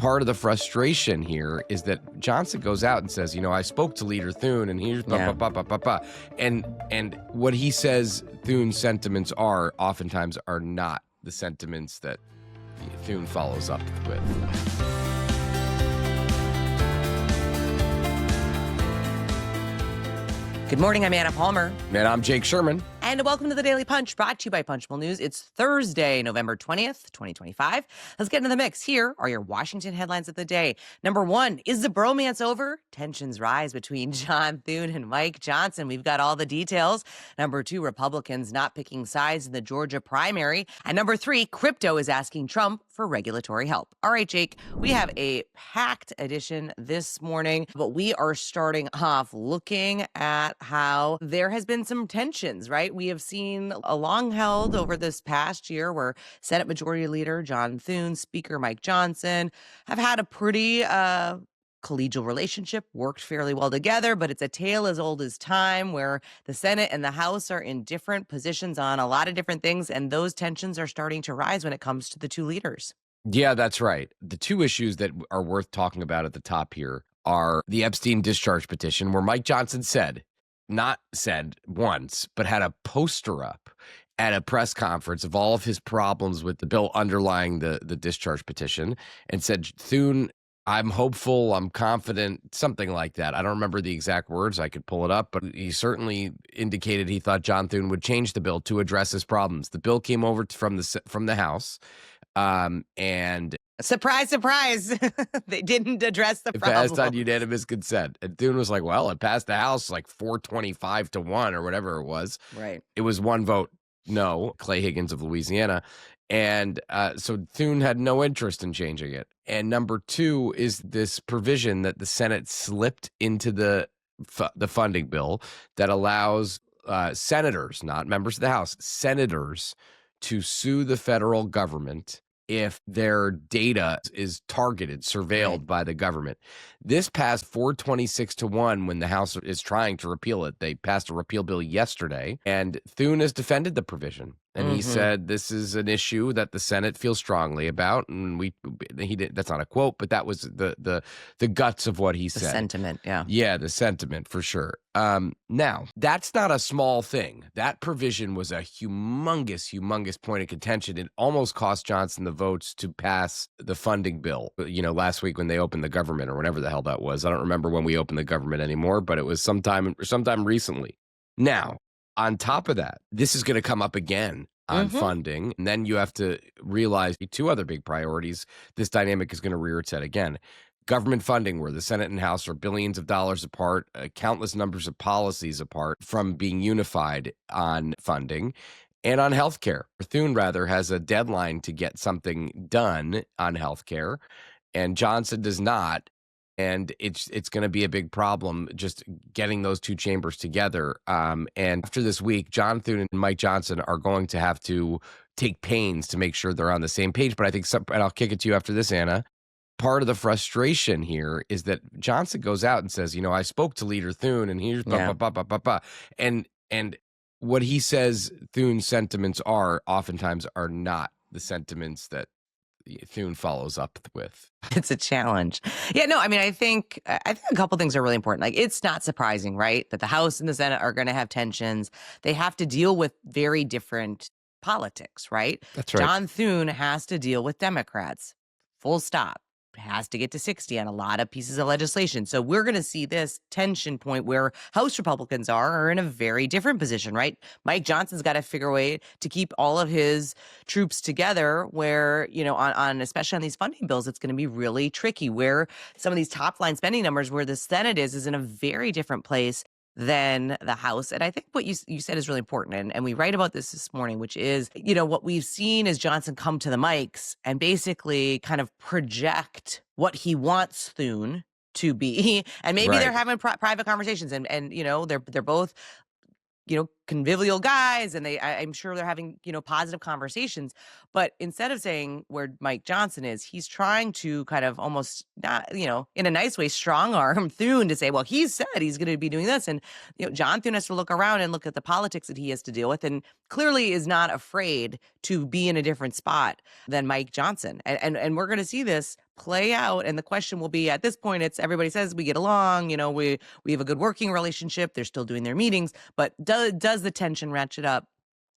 part of the frustration here is that Johnson goes out and says, I spoke to Leader Thune and here's and what he says Thune's sentiments are oftentimes are not the sentiments that Thune follows up with. Good morning, I'm Anna Palmer. And I'm Jake Sherman. And welcome to the Daily Punch, brought to you by Punchbowl News. It's Thursday, November 20th, 2025. Let's get into the mix. Here are your Washington headlines of the day. Number one, is the bromance over? Tensions rise between John Thune and Mike Johnson. We've got all the details. Number two, Republicans not picking sides in the Georgia primary. And number three, crypto is asking Trump for regulatory help. All right, Jake, we have a packed edition this morning, but we are starting off looking at how there has been some tensions, right? We have seen a long held over this past year where Senate Majority Leader John Thune, Speaker Mike Johnson have had a pretty collegial relationship, worked fairly well together, but it's a tale as old as time where the Senate and the House are in different positions on a lot of different things, and those tensions are starting to rise when it comes to the two leaders. Yeah, that's right. The two issues that are worth talking about at the top here are the Epstein discharge petition, where Mike Johnson not said once, but had a poster up at a press conference of all of his problems with the bill underlying the discharge petition and said, Thune, I'm hopeful, I'm confident, something like that. I don't remember the exact words. I could pull it up, but he certainly indicated he thought John Thune would change the bill to address his problems. The bill came over from the House, and surprise, they didn't address the problem. It passed on unanimous consent. And Thune was like, well, it passed the House like 425-1 or whatever it was. Right. It was one vote no, Clay Higgins of Louisiana. And so Thune had no interest in changing it. And number two is this provision that the Senate slipped into the funding bill that allows senators, not members of the House, senators to sue the federal government if their data is targeted, surveilled by the government. This passed 426-1 when the House is trying to repeal it. They passed a repeal bill yesterday, and Thune has defended the provision. And he said this is an issue that the Senate feels strongly about, and he did. That's not a quote, but that was the guts of what he said. The sentiment, yeah. Yeah, the sentiment for sure. Now, that's not a small thing. That provision was a humongous point of contention. It almost cost Johnson the votes to pass the funding bill, last week when they opened the government or whatever the hell that was. I don't remember when we opened the government anymore, but it was sometime recently. Now, on top of that, this is going to come up again on funding. And then you have to realize two other big priorities. This dynamic is going to rear its head again. Government funding, where the Senate and House are billions of dollars apart, countless numbers of policies apart from being unified on funding, and on healthcare. Thune, rather, has a deadline to get something done on healthcare, and Johnson does not. And it's going to be a big problem just getting those two chambers together. And after this week, John Thune and Mike Johnson are going to have to take pains to make sure they're on the same page. But I think and I'll kick it to you after this, Anna. Part of the frustration here is that Johnson goes out and says, I spoke to Leader Thune and here's and what he says Thune's sentiments are oftentimes are not the sentiments that Thune follows up with. It's a challenge. Yeah, no, I think a couple things are really important. Like, it's not surprising, right, that the House and the Senate are going to have tensions. They have to deal with very different politics, right? That's right. John Thune has to deal with Democrats. Full stop. Has to get to 60 on a lot of pieces of legislation. So we're going to see this tension point where House Republicans are in a very different position, right? Mike Johnson's got to figure a way to keep all of his troops together where, on especially on these funding bills, it's going to be really tricky where some of these top line spending numbers where the Senate is in a very different place than the House. And I think what you said is really important. And we write about this morning, which is, what we've seen is Johnson come to the mics and basically kind of project what he wants Thune to be. And maybe they're having private conversations and they're both convivial guys, and I'm sure they're having, positive conversations. But instead of saying where Mike Johnson is, he's trying to kind of almost not, in a nice way, strong arm Thune to say, well, he said he's going to be doing this. And, John Thune has to look around and look at the politics that he has to deal with, and clearly is not afraid to be in a different spot than Mike Johnson. And we're going to see this play out. And the question will be, at this point, it's everybody says we get along, we have a good working relationship. They're still doing their meetings, but does the tension ratchet up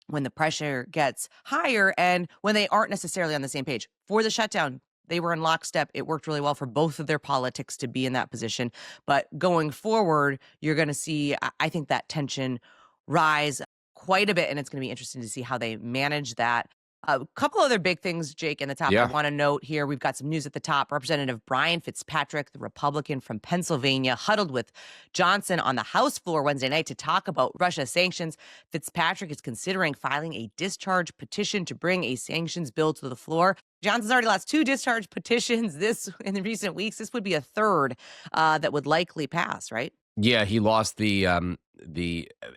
when the pressure gets higher and when they aren't necessarily on the same page? For the shutdown, they were in lockstep. It worked really well for both of their politics to be in that position. But going forward, you're going to see, I think, that tension rise quite a bit, and it's going to be interesting to see how they manage that. A couple other big things, Jake, in the top I Yeah. want to note here. We've got some news at the top. Representative Brian Fitzpatrick, the Republican from Pennsylvania, huddled with Johnson on the House floor Wednesday night to talk about Russia sanctions. Fitzpatrick is considering filing a discharge petition to bring a sanctions bill to the floor. Johnson's already lost 2 discharge petitions in the recent weeks. This would be a third that would likely pass, right? Yeah, he lost the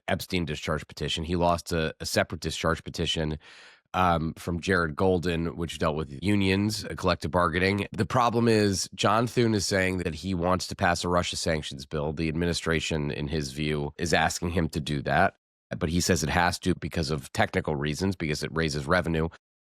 Epstein discharge petition. He lost a separate discharge petition from Jared Golden, which dealt with unions, collective bargaining. The problem is John Thune is saying that he wants to pass a Russia sanctions bill. The administration, in his view, is asking him to do that. But he says it has to because of technical reasons, because it raises revenue.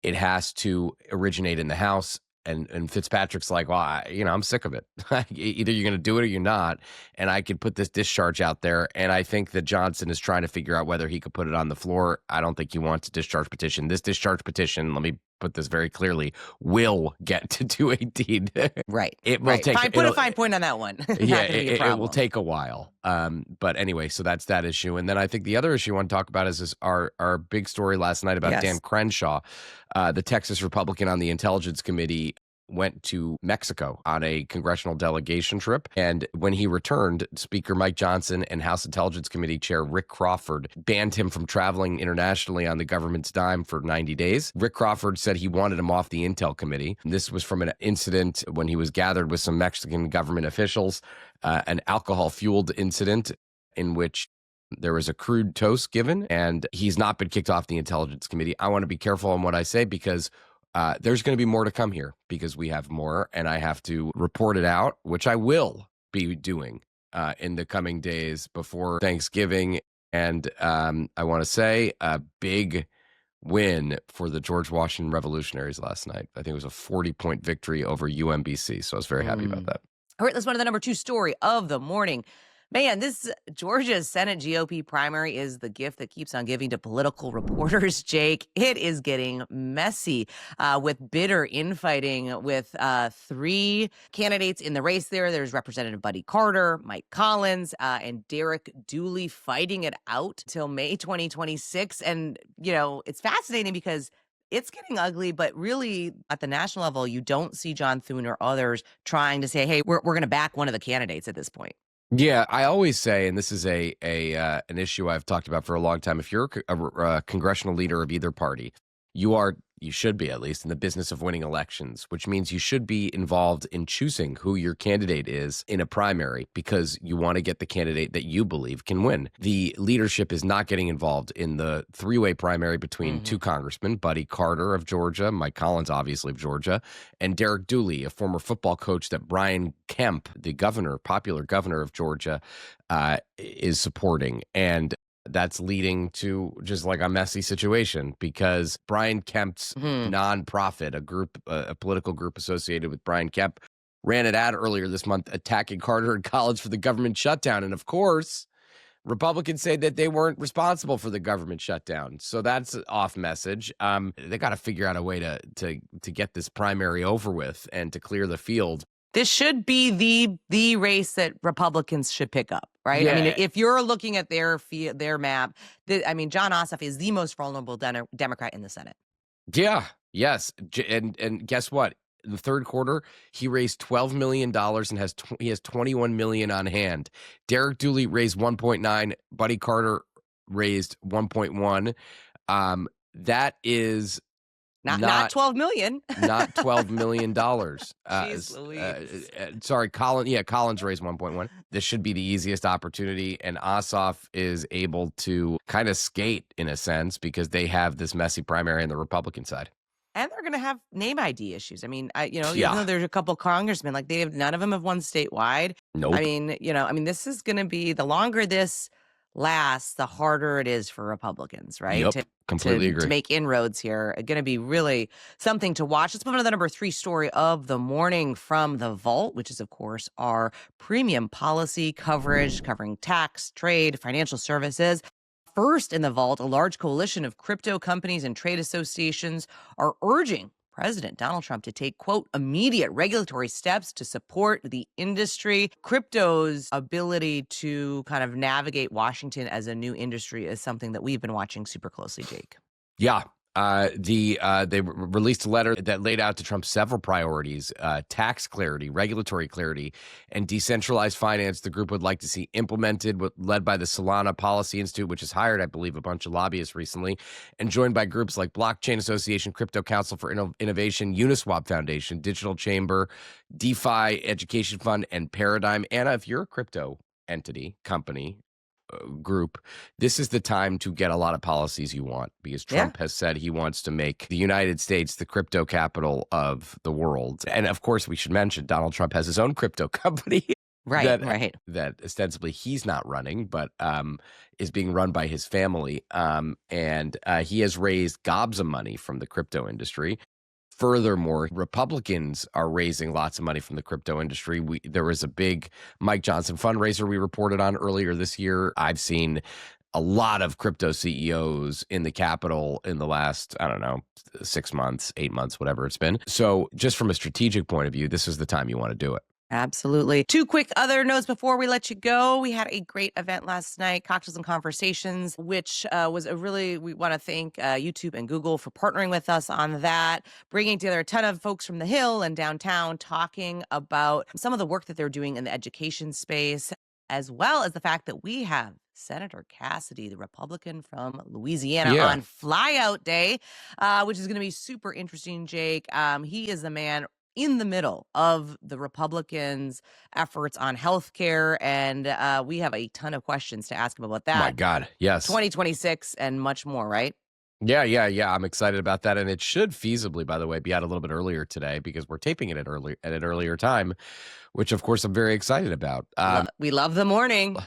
It has to originate in the House. And Fitzpatrick's like, well, I'm sick of it. Either you're going to do it or you're not. And I could put this discharge out there. And I think that Johnson is trying to figure out whether he could put it on the floor. I don't think he wants a discharge petition. This discharge petition, let me put this very clearly, will get to 218. Right. It will take. Put a fine point on that one. Yeah, it will take a while. But anyway, so that's that issue. And then I think the other issue I want to talk about is our big story last night about Dan Crenshaw, the Texas Republican on the Intelligence Committee, went to Mexico on a congressional delegation trip. And when he returned, Speaker Mike Johnson and House Intelligence Committee Chair Rick Crawford banned him from traveling internationally on the government's dime for 90 days. Rick Crawford said he wanted him off the Intel Committee. This was from an incident when he was gathered with some Mexican government officials, an alcohol-fueled incident in which there was a crude toast given, and he's not been kicked off the Intelligence Committee. I want to be careful on what I say because there's going to be more to come here because we have more, and I have to report it out, which I will be doing in the coming days before Thanksgiving. And I want to say a big win for the George Washington Revolutionaries last night. I think it was a 40-point victory over UMBC, so I was very happy about that. All right, let's move to the number 2 story of the morning. Man, this Georgia's Senate GOP primary is the gift that keeps on giving to political reporters, Jake. It is getting messy with bitter infighting with 3 candidates in the race there. There's Representative Buddy Carter, Mike Collins, and Derek Dooley fighting it out till May 2026. And, it's fascinating because it's getting ugly, but really at the national level, you don't see John Thune or others trying to say, hey, we're going to back one of the candidates at this point. Yeah, I always say, and this is an issue I've talked about for a long time, if you're a congressional leader of either party, you should be at least in the business of winning elections, which means you should be involved in choosing who your candidate is in a primary because you want to get the candidate that you believe can win. The leadership is not getting involved in the 3-way primary between 2 congressmen, Buddy Carter of Georgia, Mike Collins, obviously of Georgia, and Derek Dooley, a former football coach that Brian Kemp, the popular governor of Georgia, is supporting. And that's leading to just like a messy situation because Brian Kemp's nonprofit, a political group associated with Brian Kemp, ran an ad earlier this month attacking Carter and Collins for the government shutdown. And of course, Republicans say that they weren't responsible for the government shutdown. So that's off message. They got to figure out a way to get this primary over with and to clear the field. This should be the race that Republicans should pick up, right? Yeah. I mean, if you're looking at their map, John Ossoff is the most vulnerable Democrat in the Senate. Yeah, yes. And guess what? In the third quarter, he raised $12 million and he has $21 million on hand. Derek Dooley raised 1.9. Buddy Carter raised 1.1. That is not 12 million. Not $12 million. Jeez Louise. Sorry, Collins raised 1.1. This should be the easiest opportunity, and Ossoff is able to kind of skate in a sense because they have this messy primary on the Republican side. And they're going to have name ID issues. I mean, even though there's a couple congressmen, none of them have won statewide. Nope. This is going to be the longer this lasts, the harder it is for Republicans, right? Yep, completely agree. To make inroads here. Going to be really something to watch. Let's move on to the number 3 story of the morning from The Vault, which is, of course, our premium policy coverage covering tax, trade, financial services. First in The Vault, a large coalition of crypto companies and trade associations are urging President Donald Trump to take, quote, immediate regulatory steps to support the industry. Crypto's ability to kind of navigate Washington as a new industry is something that we've been watching super closely, Jake. Yeah. They released a letter that laid out to Trump several priorities: tax clarity, regulatory clarity, and decentralized finance. The group would like to see implemented, led by the Solana Policy Institute, which has hired, I believe, a bunch of lobbyists recently, and joined by groups like Blockchain Association, Crypto Council for Innovation, Uniswap Foundation, Digital Chamber, DeFi Education Fund, and Paradigm. Anna, if you're a crypto entity, company, group, this is the time to get a lot of policies you want, because Trump has said he wants to make the United States the crypto capital of the world. And of course, we should mention Donald Trump has his own crypto company. Right. That ostensibly he's not running, but is being run by his family. And he has raised gobs of money from the crypto industry. Furthermore, Republicans are raising lots of money from the crypto industry. There was a big Mike Johnson fundraiser we reported on earlier this year. I've seen a lot of crypto CEOs in the Capitol in the last, 6 months, 8 months, whatever it's been. So just from a strategic point of view, this is the time you want to do it. Absolutely. 2 quick other notes before we let you go. We had a great event last night, Cocktails and Conversations, which was we want to thank YouTube and Google for partnering with us on that, bringing together a ton of folks from the Hill and downtown talking about some of the work that they're doing in the education space, as well as the fact that we have Senator Cassidy, the Republican from Louisiana, on flyout day, which is going to be super interesting, Jake. He is the man in the middle of the Republicans' efforts on healthcare, and we have a ton of questions to ask him about that. My God, yes. 2026 and much more, right? Yeah. I'm excited about that, and it should feasibly, by the way, be out a little bit earlier today because we're taping it at an earlier time, which of course I'm very excited about. We love the morning.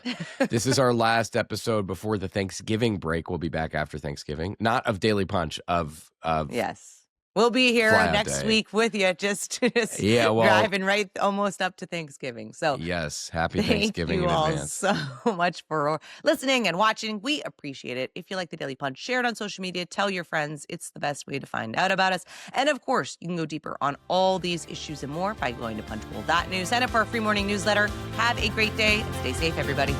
This is our last episode before the Thanksgiving break. We'll be back after Thanksgiving, not of Daily Punch, of yes. We'll be here next week with you, just driving right almost up to Thanksgiving. So yes, happy Thanksgiving in advance. Thank you all so much for listening and watching. We appreciate it. If you like the Daily Punch, share it on social media. Tell your friends. It's the best way to find out about us. And of course, you can go deeper on all these issues and more by going to punchbowl.news. Sign up for our free morning newsletter. Have a great day and stay safe, everybody.